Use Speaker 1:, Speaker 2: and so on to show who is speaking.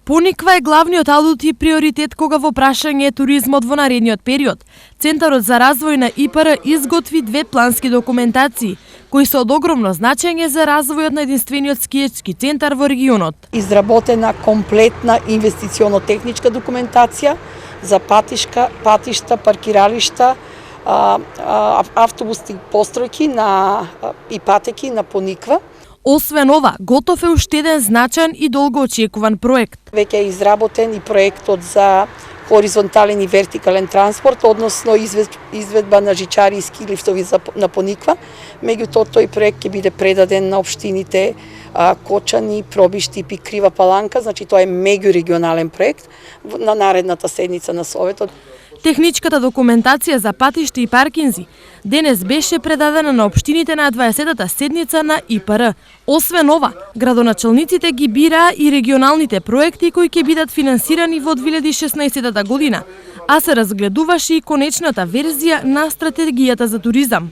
Speaker 1: Пониква е главниот адут и приоритет кога во прашање е туризмот во наредниот период. Центарот за развој на ИПР изготви 2 плански документации, кои се од огромно значење за развојот на единствениот скијачки центар во регионот.
Speaker 2: Изработена комплетна инвестиционо-техничка документација за патишта, паркиралишта, автобусни постројки и патеки на Пониква.
Speaker 1: Освен ова, готов е уште еден значаен и долго очекуван проект.
Speaker 2: Веќе е изработен и проектот за хоризонтален и вертикален транспорт, односно изведба на жичари и ски лифтови на Пониква. Меѓутоа, тој проект ќе биде предаден на општините Кочани, Пробишти и Крива Паланка, значи тоа е меѓурегионален проект на наредната седница на Советот.
Speaker 1: Техничката документација за патишта и паркинзи денес беше предадена на општините на 20-та седница на ИПР. Освен ова, градоначалниците ги бираа и регионалните проекти кои ќе бидат финансирани во 2016 година, а се разгледуваше и конечната верзија на стратегијата за туризам.